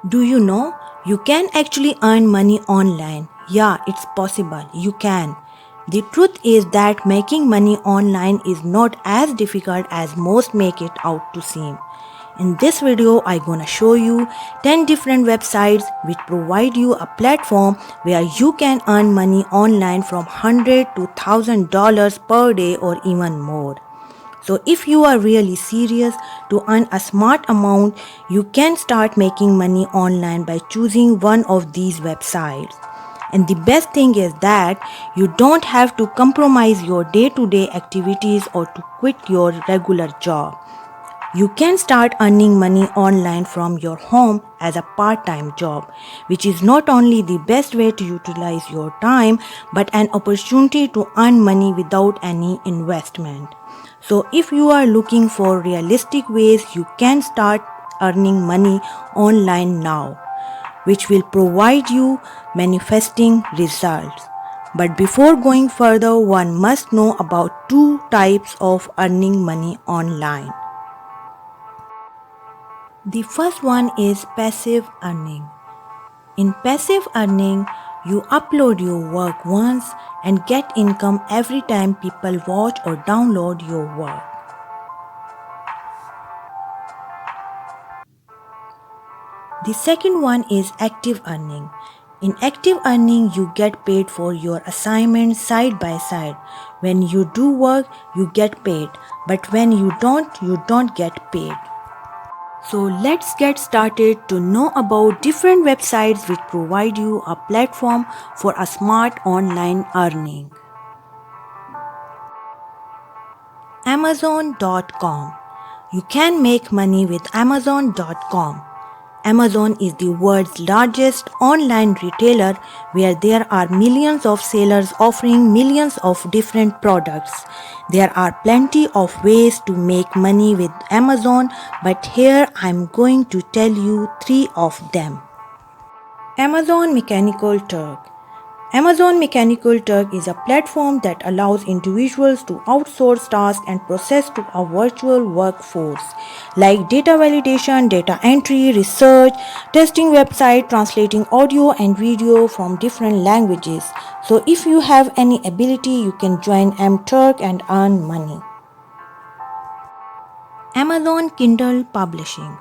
Do you know you can actually earn money online? Yeah, it's possible. You can. The truth is that making money online is not as difficult as most make it out to seem. In this video, I'm gonna show you 10 different websites which provide you a platform where you can earn money online from $100 to $1,000 per day or even more. So if you are really serious to earn a smart amount, you can start making money online by choosing one of these websites. And the best thing is that you don't have to compromise your day-to-day activities or to quit your regular job. You can start earning money online from your home as a part-time job, which is not only the best way to utilize your time, but an opportunity to earn money without any investment. So if you are looking for realistic ways, you can start earning money online now, which will provide you manifesting results. But before going further, one must know about two types of earning money online. The first one is passive earning. In passive earning, you upload your work once and get income every time people watch or download your work. The second one is active earning. In active earning, you get paid for your assignments side by side. When you do work, you get paid, but when you don't get paid. So let's get started to know about different websites which provide you a platform for a smart online earning. Amazon.com. You can make money with Amazon.com. Amazon is the world's largest online retailer where there are millions of sellers offering millions of different products. There are plenty of ways to make money with Amazon, but here I'm going to tell you 3 of them. Amazon Mechanical Turk. Amazon Mechanical Turk is a platform that allows individuals to outsource tasks and process to a virtual workforce like data validation, data entry, research, testing website, translating audio and video from different languages. So if you have any ability, you can join MTurk and earn money. Amazon Kindle Publishing.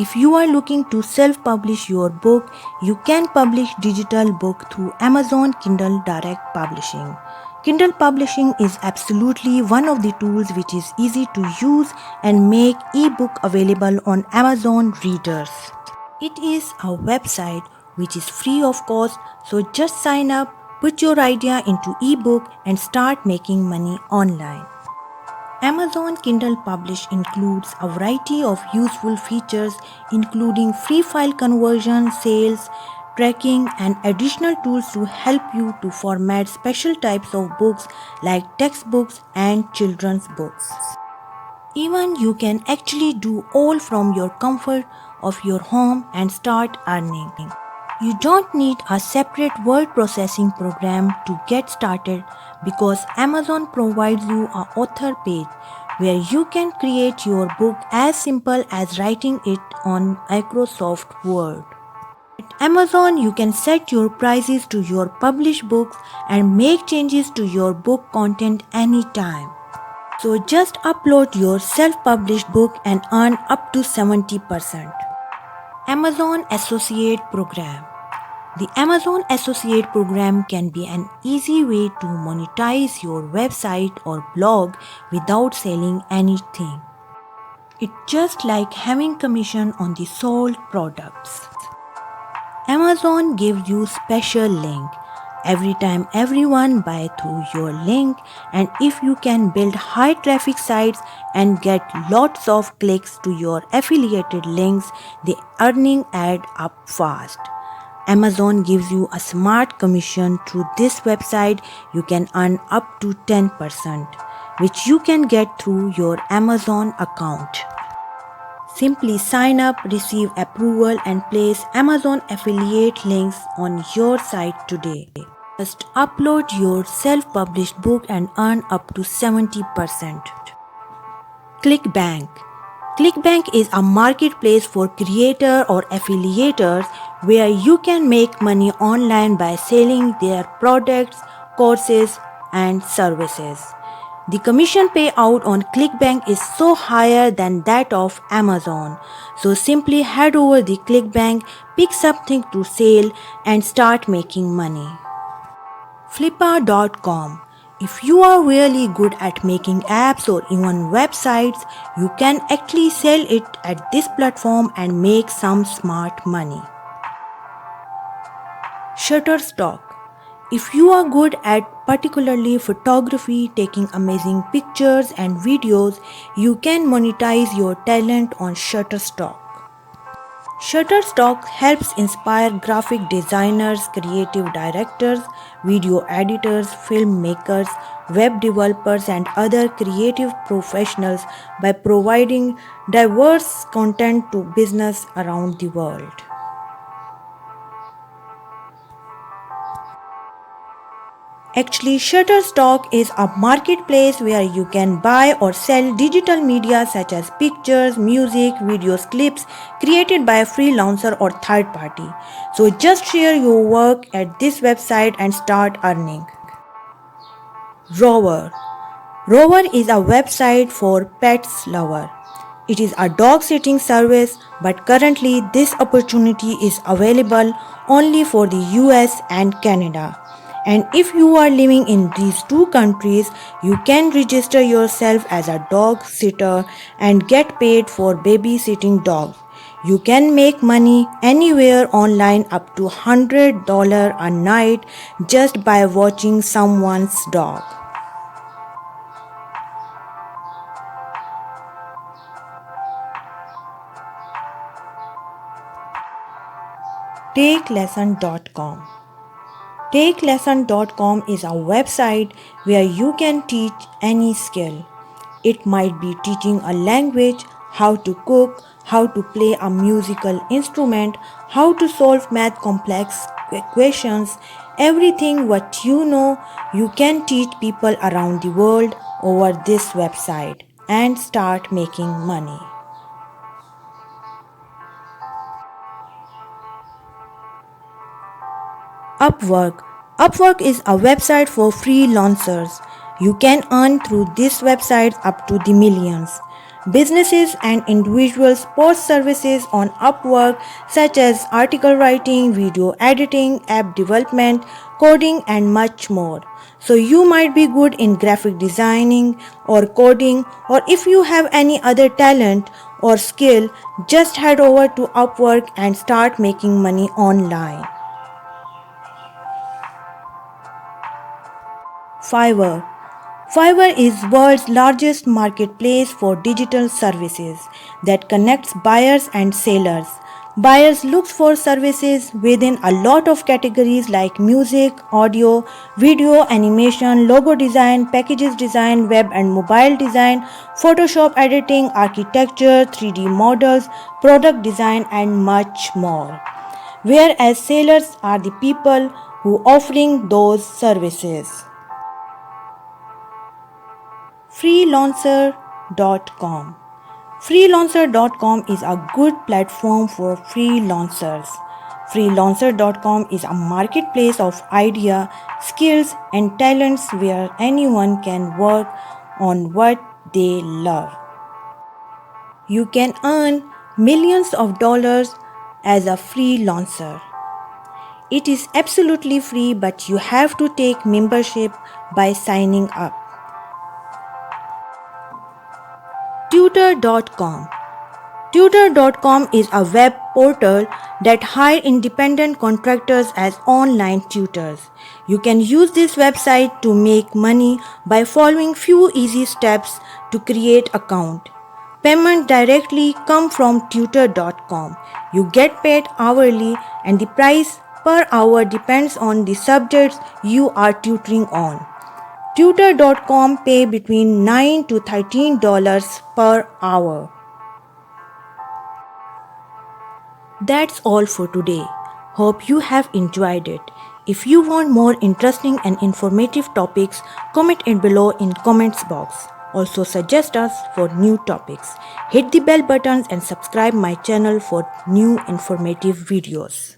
If you are looking to self-publish your book, you can publish digital book through Amazon Kindle Direct Publishing. Kindle Publishing is absolutely one of the tools which is easy to use and make ebook available on Amazon readers. It is a website which is free of cost, so just sign up, put your idea into ebook and start making money online. Amazon Kindle Publish includes a variety of useful features including free file conversion, sales, tracking and additional tools to help you to format special types of books like textbooks and children's books. Even you can actually do all from your comfort of your home and start earning. You don't need a separate word processing program to get started because Amazon provides you an author page where you can create your book as simple as writing it on Microsoft Word. At Amazon, you can set your prices to your published books and make changes to your book content anytime. So just upload your self-published book and earn up to 70%. Amazon Associate Program. The Amazon Associate Program can be an easy way to monetize your website or blog without selling anything. It's just like having commission on the sold products. Amazon gives you special link every time everyone buy through your link, and if you can build high traffic sites and get lots of clicks to your affiliated links, the earning add up fast. Amazon gives you a smart commission through this website. You can earn up to 10%, which you can get through your Amazon account. Simply sign up, receive approval and place Amazon affiliate links on your site today. Just upload your self-published book and earn up to 70%. ClickBank. ClickBank is a marketplace for creator or affiliators where you can make money online by selling their products, courses, and services. The commission payout on ClickBank is so higher than that of Amazon. So simply head over the ClickBank, pick something to sell, and start making money. Flippa.com. If you are really good at making apps or even websites, you can actually sell it at this platform and make some smart money. Shutterstock. If you are good at particularly photography, taking amazing pictures and videos, you can monetize your talent on Shutterstock. Shutterstock helps inspire graphic designers, creative directors, video editors, filmmakers, web developers, and other creative professionals by providing diverse content to business around the world. Actually, Shutterstock is a marketplace where you can buy or sell digital media such as pictures, music, videos, clips created by a freelancer or third party. So just share your work at this website and start earning. Rover. Rover is a website for pets lover. It is a dog sitting service, but currently this opportunity is available only for the US and Canada. And if you are living in these two countries, you can register yourself as a dog sitter and get paid for babysitting dogs. You can make money anywhere online up to $100 a night just by watching someone's dog. TakeLesson.com. TakeLesson.com is a website where you can teach any skill. It might be teaching a language, how to cook, how to play a musical instrument, how to solve math complex equations. Everything what you know, you can teach people around the world over this website and start making money. Upwork. Upwork is a website for freelancers. You can earn through this website up to the millions. Businesses and individuals post services on Upwork such as article writing, video editing, app development, coding, and much more. So you might be good in graphic designing or coding, or if you have any other talent or skill, just head over to Upwork and start making money online. Fiverr. Fiverr is world's largest marketplace for digital services that connects buyers and sellers. Buyers look for services within a lot of categories like music, audio, video, animation, logo design, packages design, web and mobile design, Photoshop editing, architecture, 3D models, product design, and much more. Whereas sellers are the people who offering those services. Freelancer.com. Freelancer.com is a good platform for freelancers. Freelancer.com is a marketplace of ideas, skills, and talents where anyone can work on what they love. You can earn millions of dollars as a freelancer. It is absolutely free, but you have to take membership by signing up. Tutor.com. Tutor.com is a web portal that hires independent contractors as online tutors. You can use this website to make money by following few easy steps to create account. Payment directly come from Tutor.com. You get paid hourly and the price per hour depends on the subjects you are tutoring on. Tutor.com pay between $9 to $13 per hour. That's all for today. Hope you have enjoyed it. If you want more interesting and informative topics, comment it below in comments box. Also suggest us for new topics. Hit the bell buttons and subscribe my channel for new informative videos.